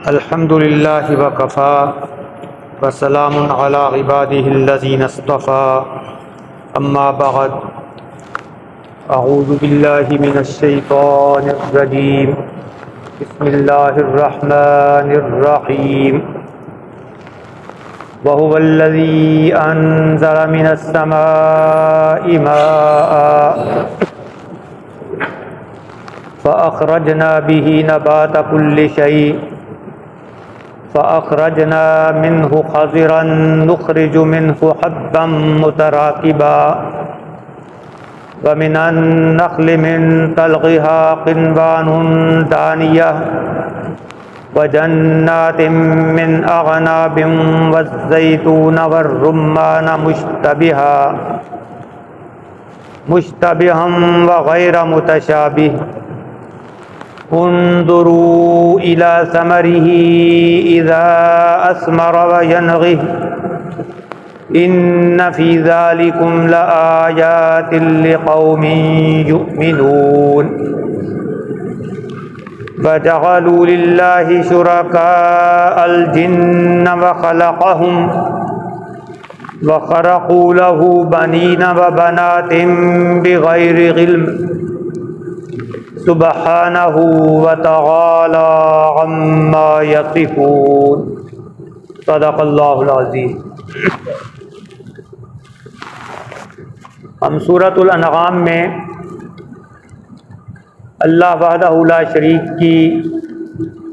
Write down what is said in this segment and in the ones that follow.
الحمد للہ وکفا وسلام علی عبادہ الذین اصطفى اما بعد اعوذ باللہ من الشیطان الرجیم بسم اللہ الرحمن الرحیم وهو الذی انزل من السماء ماء فأخرجنا به نبات كل شيء فأخرجنا منه خضرا نخرج منه حبا متراكبا ومن النخل من طلعها قنوان دانية وجنات من أعناب والزيتون والرمان مشتبها وغير متشابه انظروا إلى ثمره إذا أثمر وينعه إن في ذلكم لآيات لقوم يؤمنون وجعلوا لله شركاء الجن وخلقهم وخرقوا له بنين وبنات بغير علم سبحانہ وتعالی عما یصفون صدق اللہ العظیم۔ ہم سورۃ الانعام میں اللہ وحدہ لا شریک کی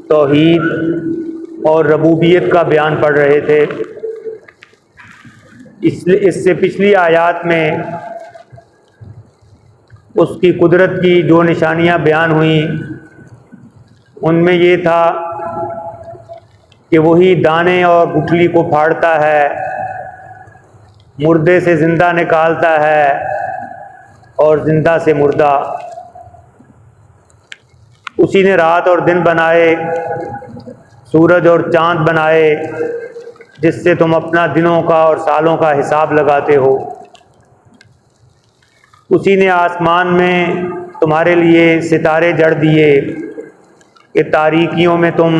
توحید اور ربوبیت کا بیان پڑھ رہے تھے۔ اس سے پچھلی آیات میں اس کی قدرت کی جو نشانیاں بیان ہوئیں ان میں یہ تھا کہ وہی دانے اور گٹھلی کو پھاڑتا ہے، مردے سے زندہ نکالتا ہے اور زندہ سے مردہ۔ اسی نے رات اور دن بنائے، سورج اور چاند بنائے جس سے تم اپنا دنوں کا اور سالوں کا حساب لگاتے ہو۔ اسی نے آسمان میں تمہارے لیے ستارے جڑ دیے کہ تاریکیوں میں تم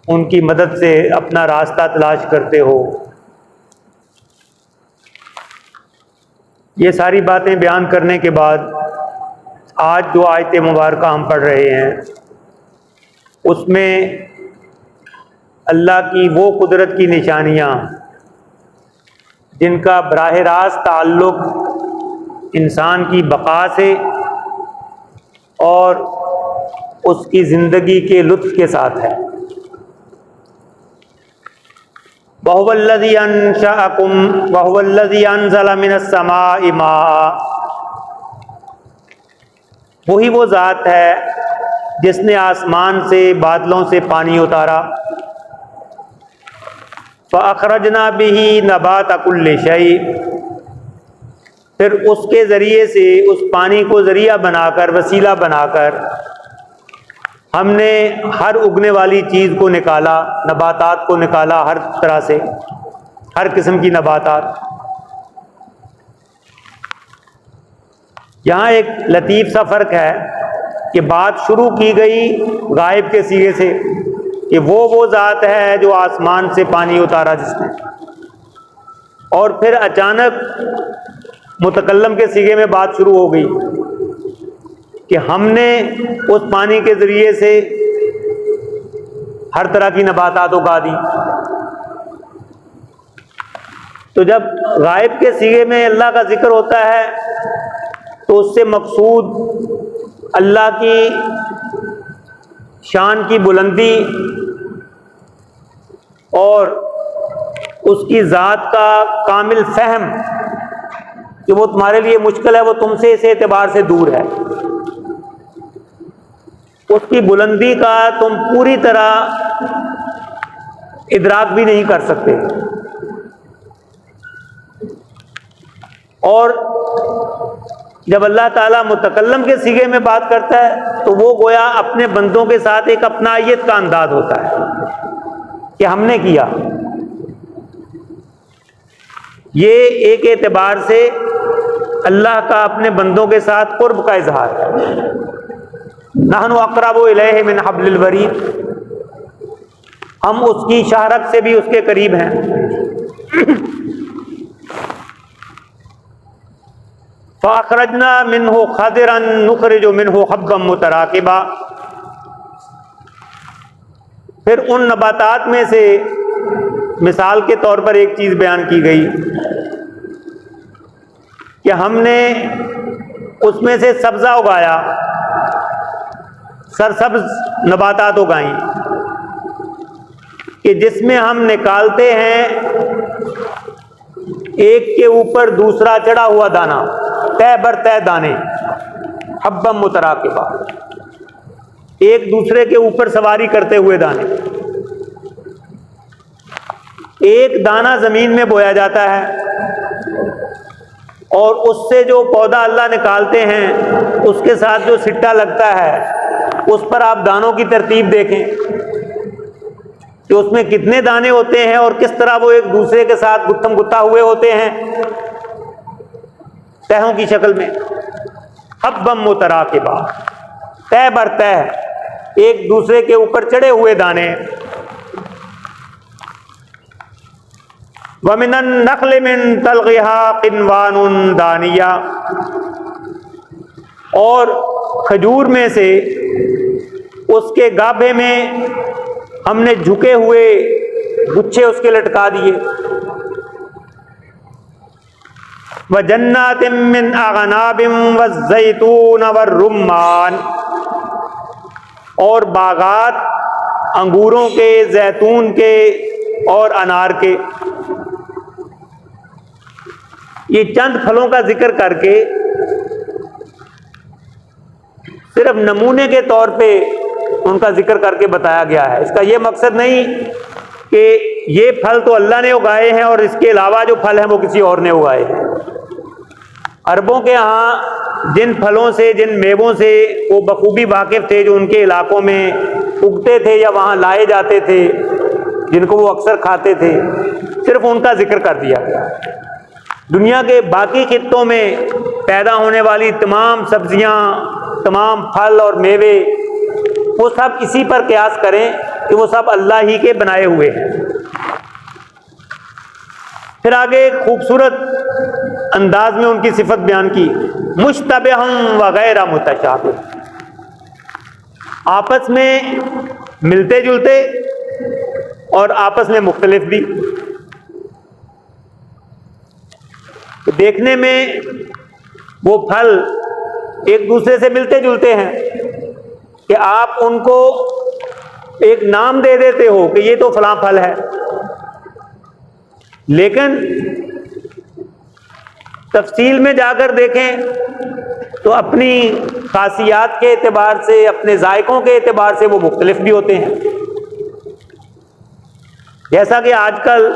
ان کی مدد سے اپنا راستہ تلاش کرتے ہو۔ یہ ساری باتیں بیان کرنے کے بعد آج جو آیت مبارکہ ہم پڑھ رہے ہیں اس میں اللہ کی وہ قدرت کی نشانیاں جن کا براہ راست تعلق انسان کی بقا سے اور اس کی زندگی کے لطف کے ساتھ ہے۔ وَهُوَ الَّذِي أَنشَأَكُمْ وَهُوَ الَّذِي أَنزَلَ مِنَ السَّمَاءِ مَاءً، وہی وہ ذات ہے جس نے آسمان سے بادلوں سے پانی اتارا۔ فَأَخْرَجْنَا بِهِ نَبَاتَ كُلِّ شَيْءٍ، پھر اس کے ذریعے سے اس پانی کو ذریعہ بنا کر، وسیلہ بنا کر ہم نے ہر اگنے والی چیز کو نکالا، نباتات کو نکالا، ہر طرح سے ہر قسم کی نباتات۔ یہاں ایک لطیف سا فرق ہے کہ بات شروع کی گئی غائب کے صیغے سے کہ وہ ذات ہے جو آسمان سے پانی اتارا جس نے، اور پھر اچانک متکلم کے صیغے میں بات شروع ہو گئی کہ ہم نے اس پانی کے ذریعے سے ہر طرح کی نباتات اگا دی۔ تو جب غائب کے صیغے میں اللہ کا ذکر ہوتا ہے تو اس سے مقصود اللہ کی شان کی بلندی اور اس کی ذات کا کامل فہم کہ وہ تمہارے لیے مشکل ہے، وہ تم سے اس اعتبار سے دور ہے۔ اس کی بلندی کا تم پوری طرح ادراک بھی نہیں کر سکتے، اور جب اللہ تعالیٰ متکلم کے صیغے میں بات کرتا ہے تو وہ گویا اپنے بندوں کے ساتھ ایک اپنائیت کا انداز ہوتا ہے کہ ہم نے کیا۔ یہ ایک اعتبار سے اللہ کا اپنے بندوں کے ساتھ قرب کا اظہار ہے۔ نحن اقرب الیہ من حبل الورید، ہم اس کی شاہرگ سے بھی اس کے قریب ہیں۔ فَأَخْرَجْنَا مِنْهُ خَضِرًا نُخْرِجُ مِنْهُ حَبًّا مُتَرَاكِبًا، پھر ان نباتات میں سے مثال کے طور پر ایک چیز بیان کی گئی کہ ہم نے اس میں سے سبزہ اگایا، سرسبز نباتات اگائیں کہ جس میں ہم نکالتے ہیں ایک کے اوپر دوسرا چڑھا ہوا دانہ، تہ بر تہ دانے، حبًا متراکبہ، ایک دوسرے کے اوپر سواری کرتے ہوئے دانے۔ ایک دانہ زمین میں بویا جاتا ہے اور اس سے جو پودا اللہ نکالتے ہیں اس کے ساتھ جو سٹا لگتا ہے اس پر آپ دانوں کی ترتیب دیکھیں کہ اس میں کتنے دانے ہوتے ہیں اور کس طرح وہ ایک دوسرے کے ساتھ گتھم گتھا ہوئے ہوتے ہیں تہوں کی شکل میں۔ حبًا متراکبہ، تہ بر تہ، ایک دوسرے کے اوپر چڑھے ہوئے دانے۔ وَمِنَ النَّخْلِ مِن طَلْعِهَا قِنْوَانٌ دَانِيَةٌ، اور کھجور میں سے اس کے گابھے میں ہم نے جھکے ہوئے گچھے اس کے لٹکا دیے۔ وَجَنَّاتٍ مِّنْ أَعْنَابٍ وَالزَّيْتُونَ وَالرُّمَّانَ، اور باغات انگوروں کے، زیتون کے اور انار کے۔ یہ چند پھلوں کا ذکر کر کے صرف نمونے کے طور پہ ان کا ذکر کر کے بتایا گیا ہے۔ اس کا یہ مقصد نہیں کہ یہ پھل تو اللہ نے اگائے ہیں اور اس کے علاوہ جو پھل ہیں وہ کسی اور نے اگائے ہیں۔ عربوں کے ہاں جن پھلوں سے، جن میووں سے وہ بخوبی واقف تھے، جو ان کے علاقوں میں اگتے تھے یا وہاں لائے جاتے تھے، جن کو وہ اکثر کھاتے تھے، صرف ان کا ذکر کر دیا گیا۔ دنیا کے باقی خطوں میں پیدا ہونے والی تمام سبزیاں، تمام پھل اور میوے، وہ سب اسی پر قیاس کریں کہ وہ سب اللہ ہی کے بنائے ہوئے ہیں۔ پھر آگے ایک خوبصورت انداز میں ان کی صفت بیان کی، مشتبہً وغیر متشابہ، آپس میں ملتے جلتے اور آپس میں مختلف بھی۔ دیکھنے میں وہ پھل ایک دوسرے سے ملتے جلتے ہیں کہ آپ ان کو ایک نام دے دیتے ہو کہ یہ تو فلاں پھل ہے، لیکن تفصیل میں جا کر دیکھیں تو اپنی خاصیات کے اعتبار سے، اپنے ذائقوں کے اعتبار سے وہ مختلف بھی ہوتے ہیں۔ جیسا کہ آج کل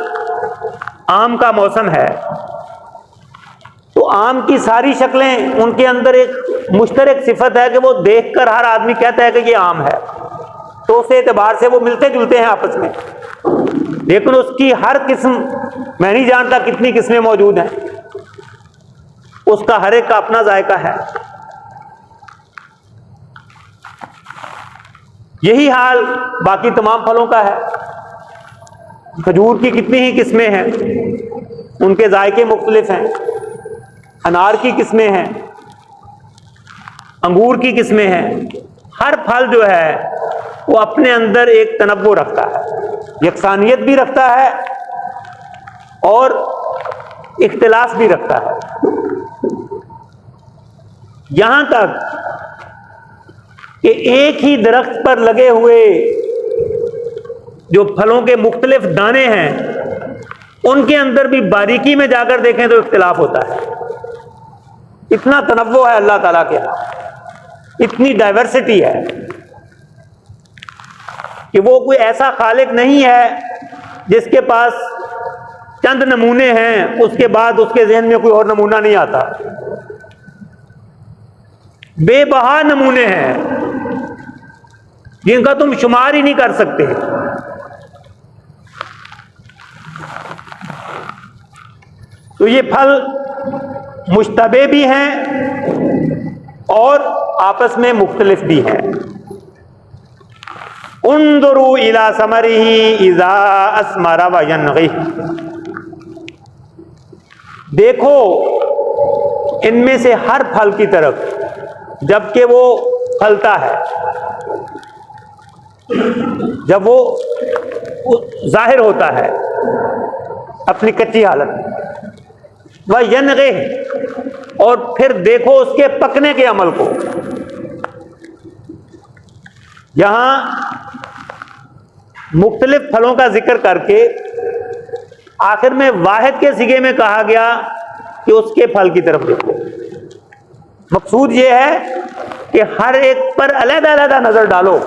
آم کا موسم ہے تو آم کی ساری شکلیں، ان کے اندر ایک مشترک صفت ہے کہ وہ دیکھ کر ہر آدمی کہتا ہے کہ یہ آم ہے، تو اس اعتبار سے وہ ملتے جلتے ہیں آپس میں، لیکن اس کی ہر قسم میں نہیں جانتا کتنی قسمیں موجود ہیں، اس کا ہر ایک کا اپنا ذائقہ ہے۔ یہی حال باقی تمام پھلوں کا ہے۔ کھجور کی کتنی ہی قسمیں ہیں، ان کے ذائقے مختلف ہیں، انار کی قسمیں ہیں، انگور کی قسمیں ہیں۔ ہر پھل جو ہے وہ اپنے اندر ایک تنوع رکھتا ہے، یکسانیت بھی رکھتا ہے اور اختلاف بھی رکھتا ہے، یہاں تک کہ ایک ہی درخت پر لگے ہوئے جو پھلوں کے مختلف دانے ہیں ان کے اندر بھی باریکی میں جا کر دیکھیں تو اختلاف ہوتا ہے۔ اتنا تنوع ہے اللہ تعالیٰ کے ہاں، اتنی ڈائیورسٹی ہے کہ وہ کوئی ایسا خالق نہیں ہے جس کے پاس چند نمونے ہیں اس کے بعد اس کے ذہن میں کوئی اور نمونہ نہیں آتا۔ بے بہا نمونے ہیں جن کا تم شمار ہی نہیں کر سکتے۔ تو یہ پھل مشتبہ بھی ہیں اور آپس میں مختلف بھی ہیں، انظروا الی ثمرہ اذا اثمر وینضح، دیکھو ان میں سے ہر پھل کی طرف جب کہ وہ پھلتا ہے، جب وہ ظاہر ہوتا ہے اپنی کچی حالت میں، وینضح، اور پھر دیکھو اس کے پکنے کے عمل کو۔ یہاں مختلف پھلوں کا ذکر کر کے آخر میں واحد کے صیغے میں کہا گیا کہ اس کے پھل کی طرف دیکھو۔ مقصود یہ ہے کہ ہر ایک پر علیحدہ علیحدہ نظر ڈالو،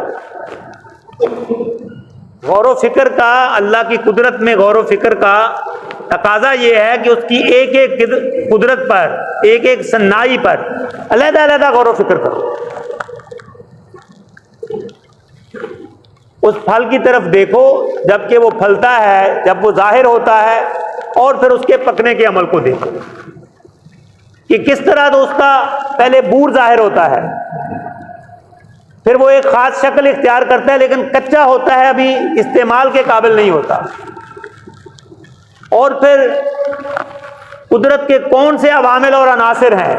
غور و فکر کا، اللہ کی قدرت میں غور و فکر کا تقاضا یہ ہے کہ اس کی ایک ایک قدرت پر، ایک ایک صنائی پر علیحدہ علیحدہ غور و فکر کرو۔ اس پھل کی طرف دیکھو جب کہ وہ پھلتا ہے، جب وہ ظاہر ہوتا ہے، اور پھر اس کے پکنے کے عمل کو دیکھو کہ کس طرح تو اس کا پہلے بور ظاہر ہوتا ہے، پھر وہ ایک خاص شکل اختیار کرتا ہے لیکن کچا ہوتا ہے، ابھی استعمال کے قابل نہیں ہوتا، اور پھر قدرت کے کون سے عوامل اور عناصر ہیں،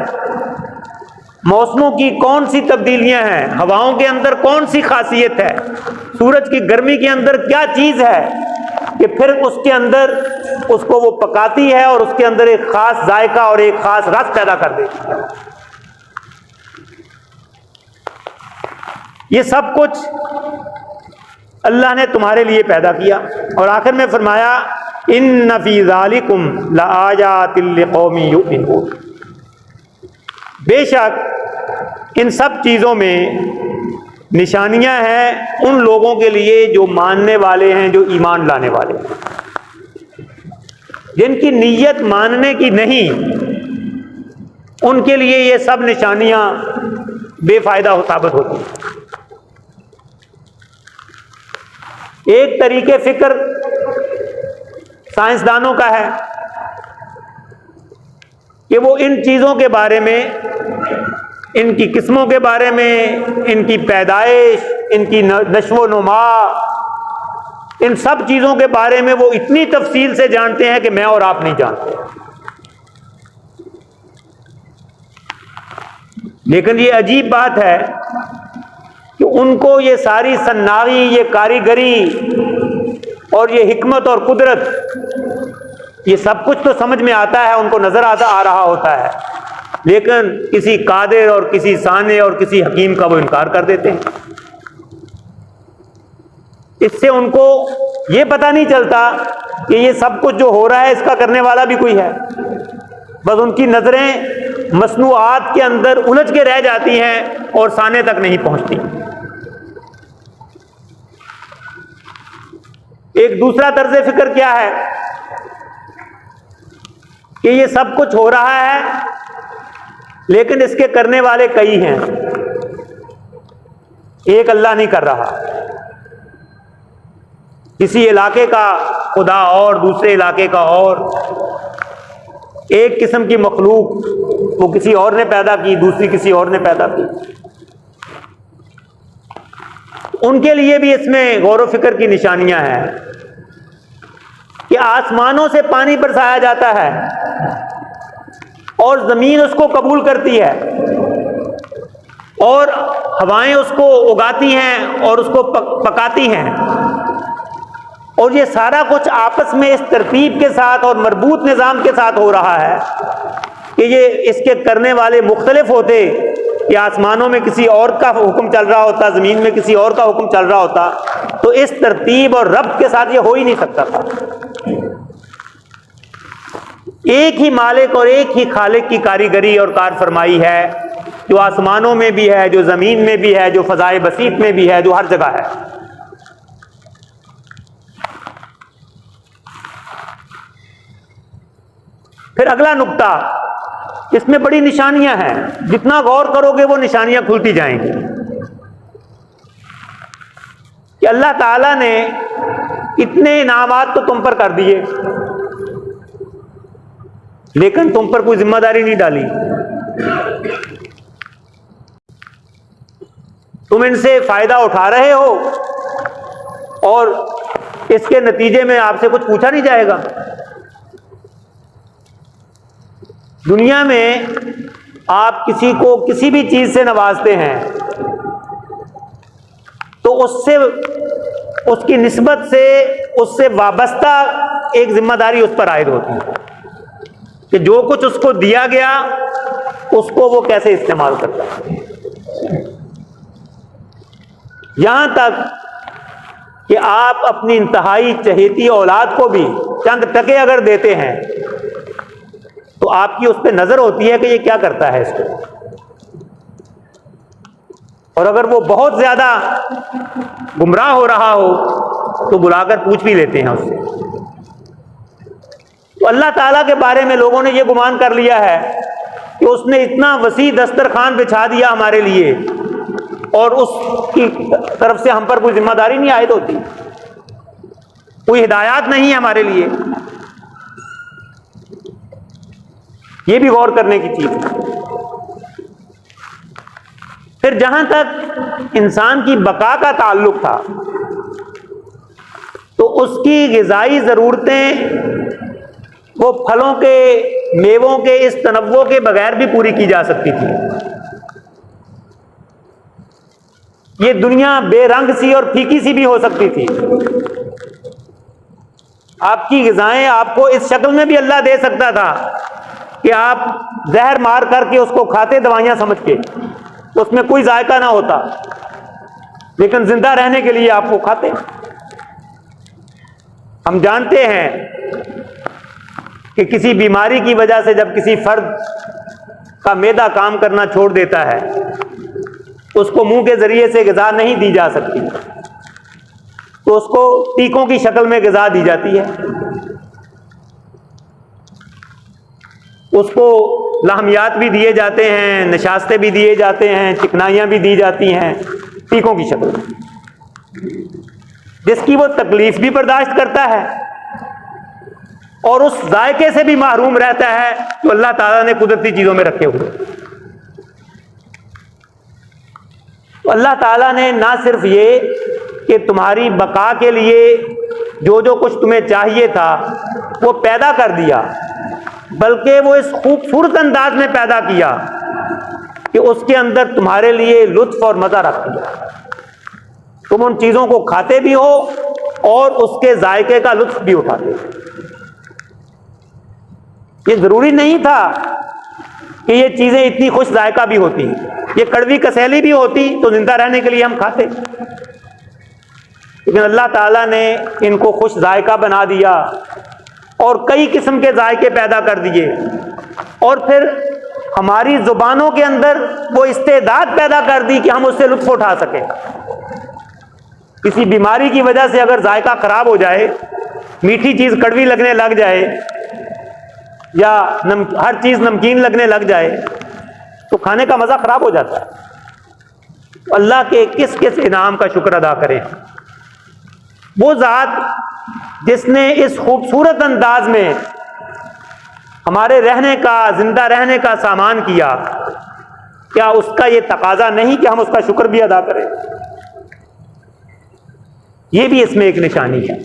موسموں کی کون سی تبدیلیاں ہیں، ہواؤں کے اندر کون سی خاصیت ہے، سورج کی گرمی کے اندر کیا چیز ہے کہ پھر اس کے اندر اس کو وہ پکاتی ہے اور اس کے اندر ایک خاص ذائقہ اور ایک خاص رس پیدا کر دیتی ہے۔ یہ سب کچھ اللہ نے تمہارے لیے پیدا کیا، اور آخر میں فرمایا ان فی ذالکم لآیات لقوم یؤمنون، بے شک ان سب چیزوں میں نشانیاں ہیں ان لوگوں کے لیے جو ماننے والے ہیں، جو ایمان لانے والے ہیں۔ جن کی نیت ماننے کی نہیں، ان کے لیے یہ سب نشانیاں بے فائدہ ثابت ہوتی ہیں۔ ایک طریقے فکر سائنسدانوں کا ہے کہ وہ ان چیزوں کے بارے میں، ان کی قسموں کے بارے میں، ان کی پیدائش، ان کی نشو و نما، ان سب چیزوں کے بارے میں وہ اتنی تفصیل سے جانتے ہیں کہ میں اور آپ نہیں جانتے۔ لیکن یہ عجیب بات ہے کہ ان کو یہ ساری صناعی، یہ کاریگری اور یہ حکمت اور قدرت، یہ سب کچھ تو سمجھ میں آتا ہے، ان کو نظر آ رہا ہوتا ہے، لیکن کسی قادر اور کسی صانع اور کسی حکیم کا وہ انکار کر دیتے ہیں۔ اس سے ان کو یہ پتہ نہیں چلتا کہ یہ سب کچھ جو ہو رہا ہے اس کا کرنے والا بھی کوئی ہے، بس ان کی نظریں مصنوعات کے اندر الجھ کے رہ جاتی ہیں اور صانع تک نہیں پہنچتی۔ ایک دوسرا طرز فکر کیا ہے کہ یہ سب کچھ ہو رہا ہے لیکن اس کے کرنے والے کئی ہیں، ایک اللہ نہیں کر رہا۔ کسی علاقے کا خدا اور دوسرے علاقے کا اور، ایک قسم کی مخلوق وہ کسی اور نے پیدا کی، دوسری کسی اور نے پیدا کی۔ ان کے لیے بھی اس میں غور و فکر کی نشانیاں ہیں کہ آسمانوں سے پانی برسایا جاتا ہے اور زمین اس کو قبول کرتی ہے، اور ہوائیں اس کو اگاتی ہیں اور اس کو پکاتی ہیں، اور یہ سارا کچھ آپس میں اس ترتیب کے ساتھ اور مربوط نظام کے ساتھ ہو رہا ہے کہ یہ اس کے کرنے والے مختلف ہوتے کہ آسمانوں میں کسی اور کا حکم چل رہا ہوتا، زمین میں کسی اور کا حکم چل رہا ہوتا، تو اس ترتیب اور ربط کے ساتھ یہ ہو ہی نہیں سکتا تھا۔ ایک ہی مالک اور ایک ہی خالق کی کاریگری اور کار فرمائی ہے، جو آسمانوں میں بھی ہے، جو زمین میں بھی ہے، جو فضائے بسیط میں بھی ہے، جو ہر جگہ ہے۔ پھر اگلا نقطہ، اس میں بڑی نشانیاں ہیں، جتنا غور کرو گے وہ نشانیاں کھلتی جائیں گی کہ اللہ تعالیٰ نے اتنے انعامات تو تم پر کر دیے لیکن تم پر کوئی ذمہ داری نہیں ڈالی، تم ان سے فائدہ اٹھا رہے ہو اور اس کے نتیجے میں آپ سے کچھ پوچھا نہیں جائے گا. دنیا میں آپ کسی کو کسی بھی چیز سے نوازتے ہیں تو اس کی نسبت سے اس سے وابستہ ایک ذمہ داری اس پر عائد ہوتی ہے کہ جو کچھ اس کو دیا گیا اس کو وہ کیسے استعمال کرتا ہے. یہاں تک کہ آپ اپنی انتہائی چہیتی اولاد کو بھی چند ٹکے اگر دیتے ہیں تو آپ کی اس پہ نظر ہوتی ہے کہ یہ کیا کرتا ہے اس کو, اور اگر وہ بہت زیادہ گمراہ ہو رہا ہو تو بلا کر پوچھ بھی لیتے ہیں اس سے. تو اللہ تعالیٰ کے بارے میں لوگوں نے یہ گمان کر لیا ہے کہ اس نے اتنا وسیع دسترخوان بچھا دیا ہمارے لیے اور اس کی طرف سے ہم پر کوئی ذمہ داری نہیں عائد ہوتی, کوئی ہدایات نہیں ہے ہمارے لیے. یہ بھی غور کرنے کی چیز ہے. پھر جہاں تک انسان کی بقا کا تعلق تھا تو اس کی غذائی ضرورتیں وہ پھلوں کے, میووں کے اس تنوع کے بغیر بھی پوری کی جا سکتی تھی. یہ دنیا بے رنگ سی اور پھیکی سی بھی ہو سکتی تھی. آپ کی غذائیں آپ کو اس شکل میں بھی اللہ دے سکتا تھا کہ آپ زہر مار کر کے اس کو کھاتے دوائیاں سمجھ کے, اس میں کوئی ذائقہ نہ ہوتا, لیکن زندہ رہنے کے لیے آپ کو کھاتے. ہم جانتے ہیں کہ کسی بیماری کی وجہ سے جب کسی فرد کا معدہ کام کرنا چھوڑ دیتا ہے اس کو منہ کے ذریعے سے غذا نہیں دی جا سکتی تو اس کو ٹیکوں کی شکل میں غذا دی جاتی ہے. اس کو لاہمیات بھی دیے جاتے ہیں, نشاستے بھی دیے جاتے ہیں, چکنائیاں بھی دی جاتی ہیں ٹیکوں کی شکل میں, جس کی وہ تکلیف بھی برداشت کرتا ہے اور اس ذائقے سے بھی محروم رہتا ہے جو اللہ تعالیٰ نے قدرتی چیزوں میں رکھے ہوئے. تو اللہ تعالیٰ نے نہ صرف یہ کہ تمہاری بقا کے لیے جو جو کچھ تمہیں چاہیے تھا وہ پیدا کر دیا, بلکہ وہ اس خوبصورت انداز میں پیدا کیا کہ اس کے اندر تمہارے لیے لطف اور مزہ رکھ دیا. تم ان چیزوں کو کھاتے بھی ہو اور اس کے ذائقے کا لطف بھی اٹھاتے ہو. یہ ضروری نہیں تھا کہ یہ چیزیں اتنی خوش ذائقہ بھی ہوتی, یہ کڑوی کسیلی بھی ہوتی تو زندہ رہنے کے لیے ہم کھاتے, لیکن اللہ تعالیٰ نے ان کو خوش ذائقہ بنا دیا اور کئی قسم کے ذائقے پیدا کر دیے, اور پھر ہماری زبانوں کے اندر وہ استعداد پیدا کر دی کہ ہم اس سے لطف اٹھا سکیں. کسی بیماری کی وجہ سے اگر ذائقہ خراب ہو جائے, میٹھی چیز کڑوی لگنے لگ جائے یا ہر چیز نمکین لگنے لگ جائے تو کھانے کا مزہ خراب ہو جاتا ہے. اللہ کے کس کس انعام کا شکر ادا کریں. وہ ذات جس نے اس خوبصورت انداز میں ہمارے رہنے کا, زندہ رہنے کا سامان کیا, کیا اس کا یہ تقاضا نہیں کہ ہم اس کا شکر بھی ادا کریں؟ یہ بھی اس میں ایک نشانی ہے.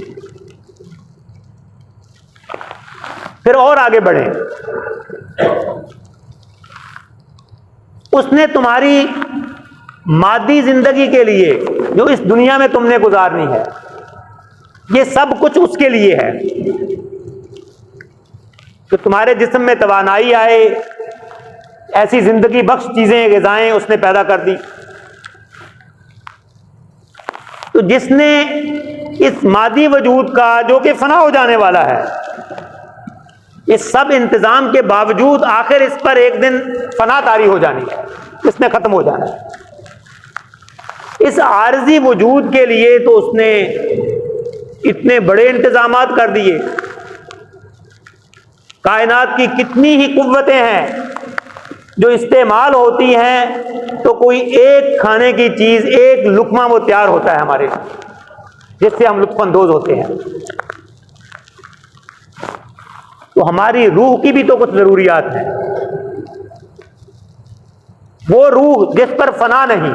پھر اور آگے بڑھیں. اس نے تمہاری مادی زندگی کے لیے جو اس دنیا میں تم نے گزارنی ہے, یہ سب کچھ اس کے لیے ہے کہ تمہارے جسم میں توانائی آئے, ایسی زندگی بخش چیزیں, غذائیں اس نے پیدا کر دی. تو جس نے اس مادی وجود کا جو کہ فنا ہو جانے والا ہے, اس سب انتظام کے باوجود آخر اس پر ایک دن فنا طاری ہو جانی ہے, اس نے ختم ہو جانا ہے. اس عارضی وجود کے لیے تو اس نے اتنے بڑے انتظامات کر دیے. کائنات کی کتنی ہی قوتیں ہیں جو استعمال ہوتی ہیں تو کوئی ایک کھانے کی چیز, ایک لقمہ وہ تیار ہوتا ہے ہمارے لیے جس سے ہم لطف اندوز ہوتے ہیں. تو ہماری روح کی بھی تو کچھ ضروریات ہیں. وہ روح جس پر فنا نہیں,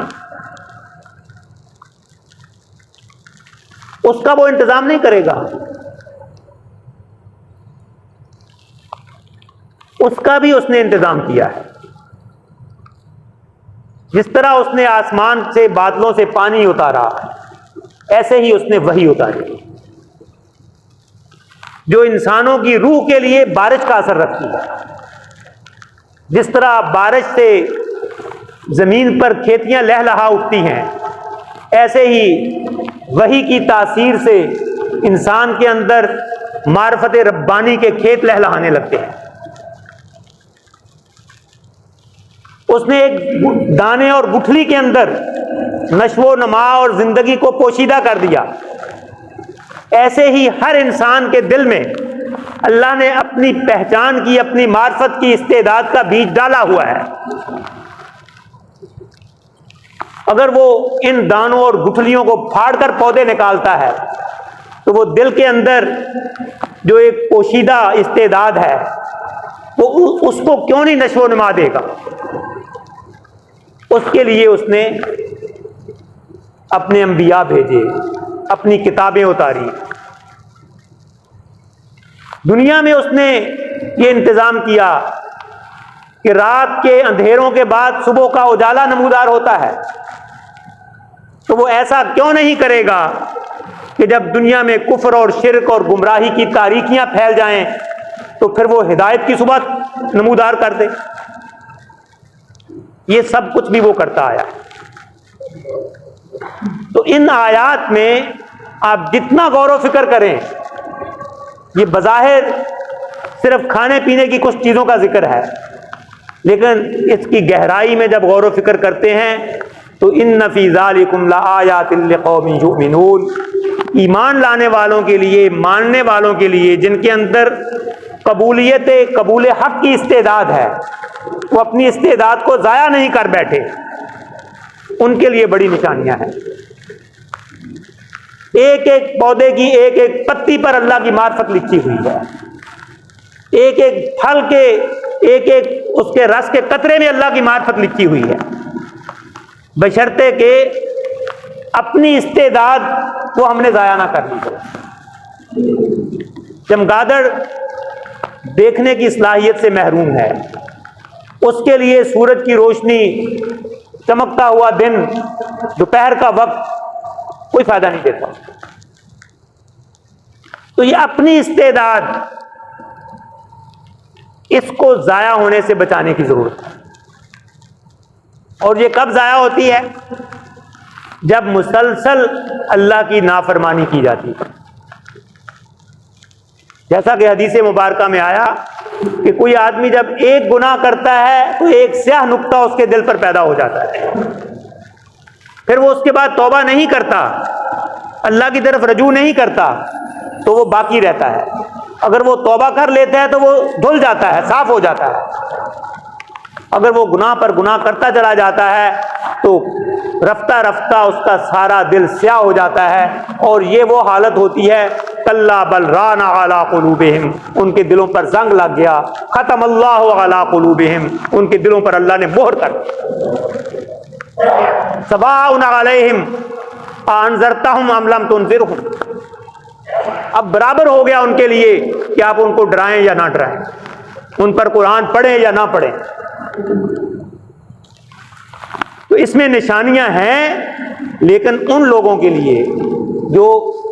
اس کا وہ انتظام نہیں کرے گا؟ اس کا بھی اس نے انتظام کیا ہے. جس طرح اس نے آسمان سے بادلوں سے پانی اتارا، ایسے ہی اس نے وحی اتاری جو انسانوں کی روح کے لیے بارش کا اثر رکھتی ہے. جس طرح بارش سے زمین پر کھیتیاں لہلہا اٹھتی ہیں، ایسے ہی وحی کی تاثیر سے انسان کے اندر معرفت ربانی کے کھیت لہلہانے لگتے ہیں. اس نے ایک دانے اور گٹھلی کے اندر نشو و نما اور زندگی کو پوشیدہ کر دیا. ایسے ہی ہر انسان کے دل میں اللہ نے اپنی پہچان کی، اپنی معرفت کی استعداد کا بیج ڈالا ہوا ہے. اگر وہ ان دانوں اور گٹھلیوں کو پھاڑ کر پودے نکالتا ہے تو وہ دل کے اندر جو ایک پوشیدہ استعداد ہے وہ اس کو کیوں نہیں نشو و نما دے گا؟ اس کے لیے اس نے اپنے انبیاء بھیجے، اپنی کتابیں اتاری. دنیا میں اس نے یہ انتظام کیا کہ رات کے اندھیروں کے بعد صبح کا اجالا نمودار ہوتا ہے. تو وہ ایسا کیوں نہیں کرے گا کہ جب دنیا میں کفر اور شرک اور گمراہی کی تاریکیاں پھیل جائیں تو پھر وہ ہدایت کی صبح نمودار کر دے؟ یہ سب کچھ بھی وہ کرتا آیا. تو ان آیات میں آپ جتنا غور و فکر کریں، یہ بظاہر صرف کھانے پینے کی کچھ چیزوں کا ذکر ہے، لیکن اس کی گہرائی میں جب غور و فکر کرتے ہیں تو ان فی ذالکم لآیات لقوم یؤمنون، ایمان لانے والوں کے لیے، ماننے والوں کے لیے، جن کے اندر قبول حق کی استعداد ہے، وہ اپنی استعداد کو ضائع نہیں کر بیٹھے، ان کے لیے بڑی نشانیاں ہیں. ایک ایک پودے کی ایک ایک پتی پر اللہ کی معرفت لکھی ہوئی ہے. ایک ایک پھل کے ایک ایک اس کے رس کے قطرے میں اللہ کی معرفت لکھی ہوئی ہے، بشرطے کہ اپنی استعداد کو ہم نے ضائع نہ کر لی. چمگادڑ دیکھنے کی صلاحیت سے محروم ہے، اس کے لیے سورج کی روشنی، چمکتا ہوا دن، دوپہر کا وقت کوئی فائدہ نہیں دیتا. تو یہ اپنی استعداد، اس کو ضائع ہونے سے بچانے کی ضرورت ہے. اور یہ کب ضائع ہوتی ہے؟ جب مسلسل اللہ کی نافرمانی کی جاتی ہے. جیسا کہ حدیث مبارکہ میں آیا کہ کوئی آدمی جب ایک گناہ کرتا ہے تو ایک سیاہ نقطہ اس کے دل پر پیدا ہو جاتا ہے، پھر وہ اس کے بعد توبہ نہیں کرتا، اللہ کی طرف رجوع نہیں کرتا تو وہ باقی رہتا ہے. اگر وہ توبہ کر لیتا ہے تو وہ دھل جاتا ہے، صاف ہو جاتا ہے. اگر وہ گناہ پر گناہ کرتا چلا جاتا ہے تو رفتہ رفتہ اس کا سارا دل سیاہ ہو جاتا ہے، اور یہ وہ حالت ہوتی ہے کلا بل ران علی قلوبہم، ان کے دلوں پر زنگ لگ گیا. ختم اللہ علی قلوبہم، ان کے دلوں پر اللہ نے مہر کر دی. سواء علیہم انذرتہم ام لم تنذرہم، اب برابر ہو گیا ان کے لیے کہ آپ ان کو ڈرائیں یا نہ ڈرائیں، ان پر قرآن پڑھیں یا نہ پڑھیں. تو اس میں نشانیاں ہیں، لیکن ان لوگوں کے لیے جو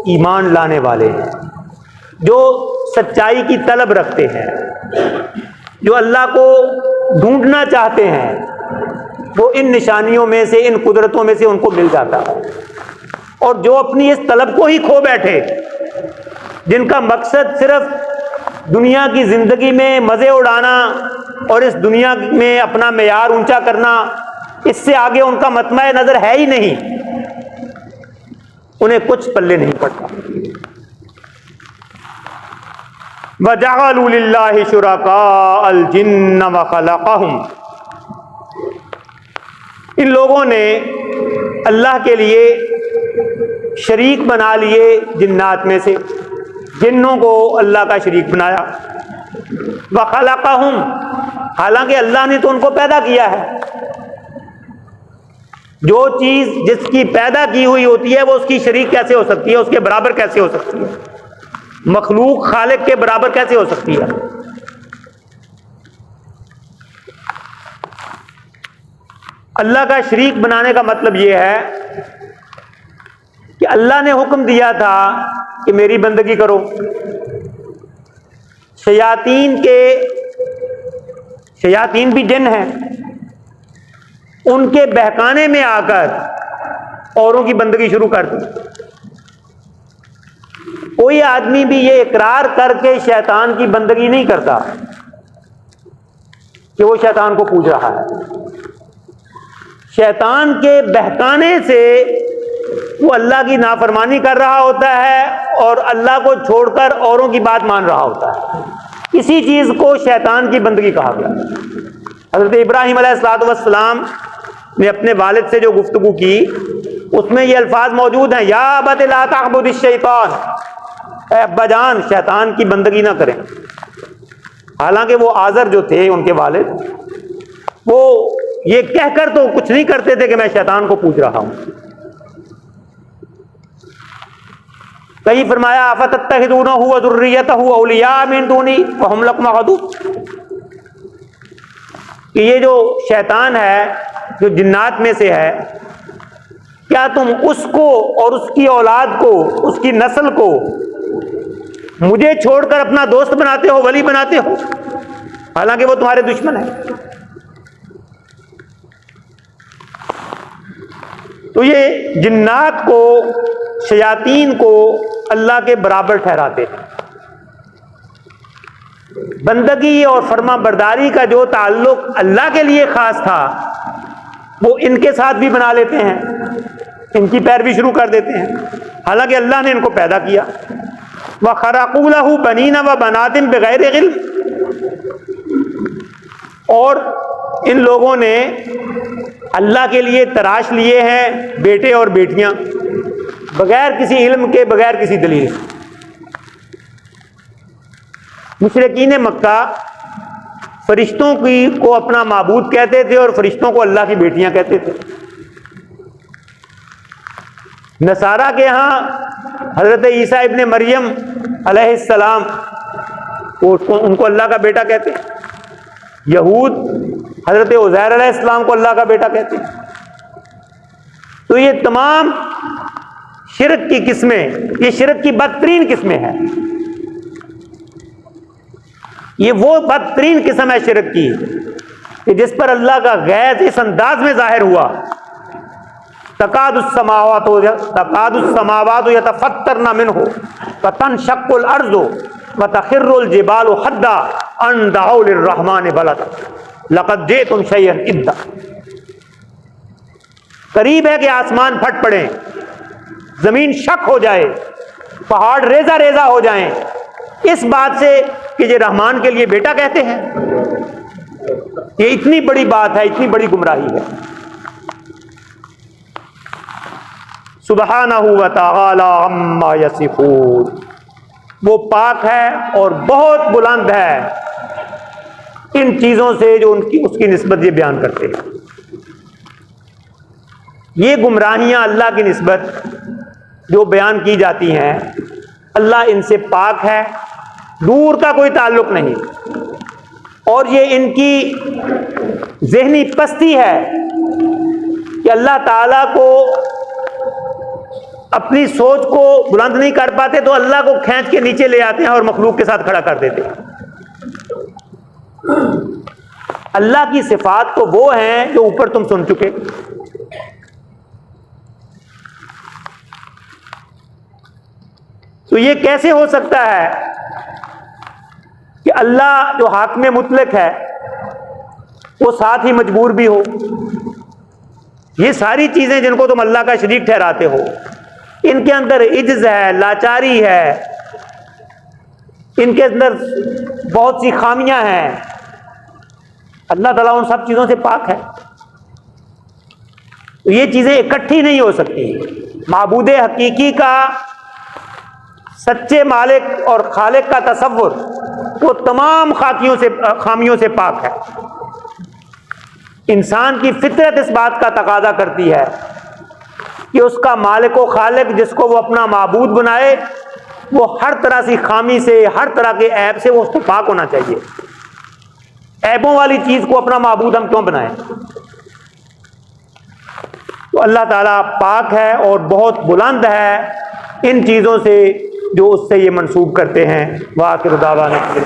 ایمان لانے والے ہیں، جو سچائی کی طلب رکھتے ہیں، جو اللہ کو ڈھونڈنا چاہتے ہیں، وہ ان نشانیوں میں سے، ان قدرتوں میں سے ان کو مل جاتا ہے. اور جو اپنی اس طلب کو ہی کھو بیٹھے، جن کا مقصد صرف دنیا کی زندگی میں مزے اڑانا اور اس دنیا میں اپنا معیار اونچا کرنا، اس سے آگے ان کا مطمع نظر ہے ہی نہیں، انہیں کچھ پلے نہیں پڑتا. وَجَعَلُوا لِلَّهِ شُرَكَاءَ الْجِنَّ وَخَلَقَهُمْ، ان لوگوں نے اللہ کے لیے شریک بنا لیے جنات میں سے، جنوں کو اللہ کا شریک بنایا. وَخَلَقَهُمْ، حالانکہ اللہ نے تو ان کو پیدا کیا ہے. جو چیز جس کی پیدا کی ہوئی ہوتی ہے وہ اس کی شریک کیسے ہو سکتی ہے؟ اس کے برابر کیسے ہو سکتی ہے؟ مخلوق خالق کے برابر کیسے ہو سکتی ہے؟ اللہ کا شریک بنانے کا مطلب یہ ہے کہ اللہ نے حکم دیا تھا کہ میری بندگی کرو. شیاطین بھی جن ہیں، ان کے بہکانے میں آ کر اوروں کی بندگی شروع کر دی. کوئی آدمی بھی یہ اقرار کر کے شیطان کی بندگی نہیں کرتا کہ وہ شیطان کو پوج رہا ہے. شیطان کے بہکانے سے وہ اللہ کی نافرمانی کر رہا ہوتا ہے اور اللہ کو چھوڑ کر اوروں کی بات مان رہا ہوتا ہے. اسی چیز کو شیطان کی بندگی کہا گیا. حضرت ابراہیم علیہ السلام نے اپنے والد سے جو گفتگو کی اس میں یہ الفاظ موجود ہیں، یا ابت لا تعبد الشیطان، اے ابا جان شیطان کی بندگی نہ کریں. حالانکہ وہ آزر جو تھے ان کے والد، وہ یہ کہہ کر تو کچھ نہیں کرتے تھے کہ میں شیطان کو پوج رہا ہوں. کہیں فرمایا افتتخذونہ وذریتہ اولیاء من دونی وہم لکم عدو، کہ یہ جو شیطان ہے جو جنات میں سے ہے، کیا تم اس کو اور اس کی اولاد کو، اس کی نسل کو مجھے چھوڑ کر اپنا دوست بناتے ہو، ولی بناتے ہو، حالانکہ وہ تمہارے دشمن ہیں. تو یہ جنات کو، شیاطین کو اللہ کے برابر ٹھہراتے ہیں. بندگی اور فرما برداری کا جو تعلق اللہ کے لیے خاص تھا وہ ان کے ساتھ بھی بنا لیتے ہیں، ان کی پیروی شروع کر دیتے ہیں، حالانکہ اللہ نے ان کو پیدا کیا. وَخَرَقُوا لَهُ بَنِينَ وَبَنَاتٍ بِغَيْرِ عِلْمٍ، اور ان لوگوں نے اللہ کے لیے تراش لیے ہیں بیٹے اور بیٹیاں بغیر کسی علم کے، بغیر کسی دلیل کے. مشرکین مکہ فرشتوں کو اپنا معبود کہتے تھے اور فرشتوں کو اللہ کی بیٹیاں کہتے تھے. نصارہ کے ہاں حضرت عیسیٰ ابن مریم علیہ السلام ان کو اللہ کا بیٹا کہتے ہیں. یہود حضرت عزیر علیہ السلام کو اللہ کا بیٹا کہتے ہیں. تو یہ تمام شرک کی قسمیں، یہ شرک کی بدترین قسمیں ہیں. یہ وہ بدترین قسم ہے شرک کی کہ جس پر اللہ کا غیظ اس انداز میں ظاہر ہوا، تکاد السماوات یتفطرن منہ وتنشق الارض وتخر الجبال حدا ان دعوا للرحمن ولدا لقد جئتم شیئا ادا. قریب ہے کہ آسمان پھٹ پڑیں، زمین شک ہو جائے، پہاڑ ریزہ ریزہ ہو جائیں اس بات سے کہ یہ رحمان کے لیے بیٹا کہتے ہیں. یہ اتنی بڑی بات ہے، اتنی بڑی گمراہی ہے. سبحانہ و تعالی عما یصفون، وہ پاک ہے اور بہت بلند ہے ان چیزوں سے جو اس کی نسبت یہ بیان کرتے ہیں. یہ گمراہیاں اللہ کی نسبت جو بیان کی جاتی ہیں، اللہ ان سے پاک ہے، دور کا کوئی تعلق نہیں. اور یہ ان کی ذہنی پستی ہے کہ اللہ تعالیٰ کو اپنی سوچ کو بلند نہیں کر پاتے تو اللہ کو کھینچ کے نیچے لے آتے ہیں اور مخلوق کے ساتھ کھڑا کر دیتے ہیں. اللہ کی صفات تو وہ ہیں جو اوپر تم سن چکے. تو یہ کیسے ہو سکتا ہے کہ اللہ جو حاکم مطلق ہے وہ ساتھ ہی مجبور بھی ہو؟ یہ ساری چیزیں جن کو تم اللہ کا شریک ٹھہراتے ہو، ان کے اندر عجز ہے، لاچاری ہے، ان کے اندر بہت سی خامیاں ہیں. اللہ تعالیٰ ان سب چیزوں سے پاک ہے. تو یہ چیزیں اکٹھی نہیں ہو سکتی. معبود حقیقی کا، سچے مالک اور خالق کا تصور وہ تمام خامیوں سے پاک ہے. انسان کی فطرت اس بات کا تقاضا کرتی ہے کہ اس کا مالک و خالق جس کو وہ اپنا معبود بنائے وہ ہر طرح سے خامی سے، ہر طرح کے عیب سے وہ اس کو پاک ہونا چاہیے۔ عیبوں والی چیز کو اپنا معبود ہم کیوں بنائیں؟ تو اللہ تعالیٰ پاک ہے اور بہت بلند ہے ان چیزوں سے جو اس سے یہ منسوب کرتے ہیں۔ وآخر دعوانا